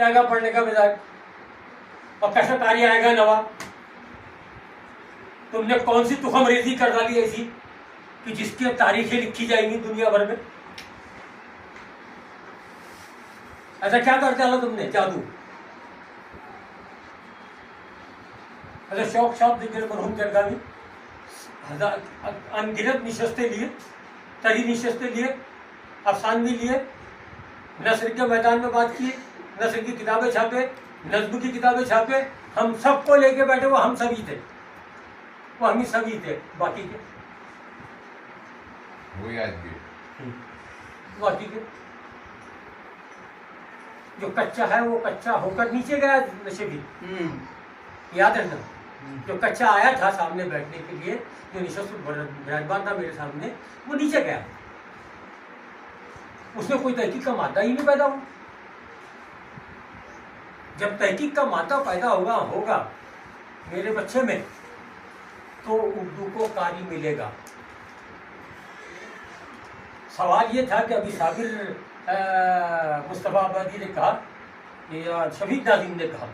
आएगा पढ़ने का मिजाज, और कैसा कार्य आएगा नवा। तुमने कौन सी तुखमरेजी कर डाली ऐसी कि जिसकी तारीखें लिखी जाएंगी दुनिया भर में। ऐसा क्या कर डाला तुमने जादू। ऐसा शौक शौक दिग्गज मरहूम जरगावी अनगिनत निशस्ते लिए, तरी निशस्ते लिए, अफसान भी लिए, नस्र के मैदान में बात किए, नस्र की किताबें छापे, नज्म की किताबें छापे, हम सबको लेके बैठे, वो हम सभी थे, वो हम ही सभी थे, बाकी के वही आज भी बाकी के जो कच्चा है वो कच्चा होकर नीचे गया नशे भी। याद है ना, जो कच्चा आया था सामने बैठने के लिए, जो निशस्त विराजमान था मेरे सामने, वो नीचे गया। उसमें कोई तहकीक का मादा ही नहीं पैदा हुआ। जब तहकीक का मादा पैदा होगा मेरे बच्चे में, तो उर्दू को कारी मिलेगा। सवाल ये था कि अभी साबिर मुस्तफ़ा आबादी ने कहा या शफीक नाज़ीम ने कहा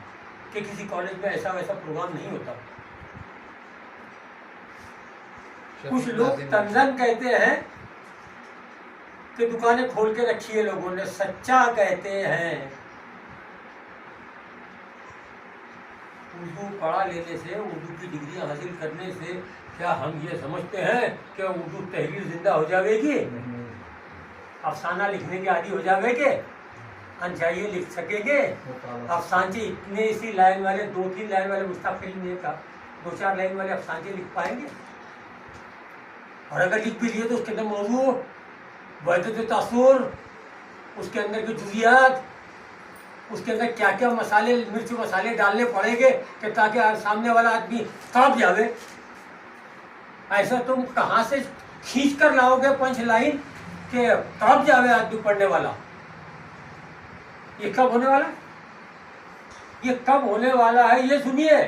कि किसी कॉलेज में ऐसा वैसा प्रोग्राम नहीं होता। कुछ लोग तंजन कहते हैं कि दुकानें खोल के रखी है लोगों ने, सच्चा कहते हैं। उर्दू पढ़ा लेने से, उर्दू की डिग्री हासिल करने से क्या हम ये समझते हैं कि उर्दू तहरीर जिंदा हो जाएगी, अफसाना लिखने के आदि हो जाएंगे, अनचाहिए लिख सकेंगे। अफसानचे इतने इसी लाइन वाले 2-3 लाइन वाले मुस्तकिल में का 2-4 लाइन वाले अफसानचे लिख पाएंगे। और अगर लिख भी लिए तो उसके अंदर मौजू वहदत तासुर, उसके अंदर के जुजियात, उसके अंदर क्या क्या मसाले, मिर्च मसाले डालने पड़ेंगे कि ताकि सामने वाला आदमी कांप जावे। ऐसा तुम कहाँ से खींच कर लाओगे पंच लाइन कि कांप जावे आदमी पढ़ने वाला। ये कब होने वाला, ये कब होने वाला है, ये सुनिए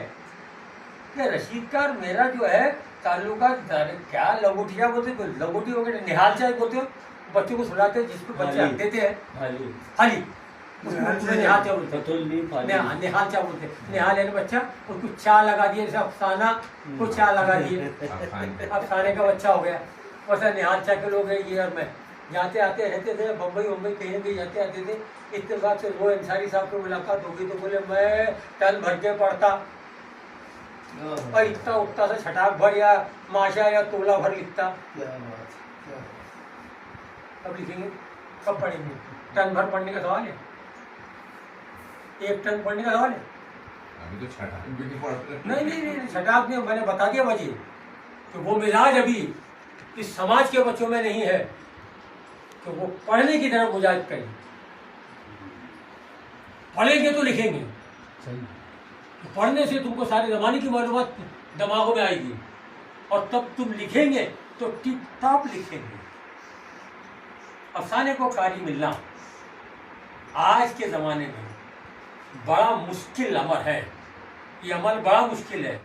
कि रशीद का मेरा जो है ताल्लुकात, क्या लंगोटिया बोलते, लंगोटी हो गए, निहाल चाय बोलते हो, बच्चों को सुलाते जिसको बच्चे हक देते हैं, हाली निहाल चाय बोलते, निहाल चाय बोलते, निहाल यानी बच्चा, उसको चा लगा दिए, जैसे अफसाना को चा लगा दिए, अफसाने का बच्चा हो गया। वैसा निहाल चाय के लोग हैं ये। और मैं जाते आते रहते थे बम्बई कहीं ना कहीं जाते आते थे। इतने बात से वो अंसारी साहब को मुलाकात हो गई तो बोले मैं टन भर के पढ़ता और इतना उठता था छटाक भर या माशा या तोला भर लिखता। अब लिखेंगे कब पढ़ेंगे? टन भर पढ़ने का सवाल है, 1 टन पढ़ने का सवाल है। अभी तो छठाक भी नहीं पढ़ते। नहीं छटाक में मैंने बता दिया वजह कि वो मिजाज अभी इस समाज के बच्चों में नहीं है कि वो पढ़ने की तरफ मुजाहिद करें। पढ़ेंगे तो लिखेंगे, तो पढ़ने से तुमको सारे ज़माने की मालूमात दिमागों में आएगी और तब तुम लिखेंगे तो टिप टॉप लिखेंगे। अफसाने को कारी मिलना आज के ज़माने में बड़ा मुश्किल अमल है। ये अमल बड़ा मुश्किल है।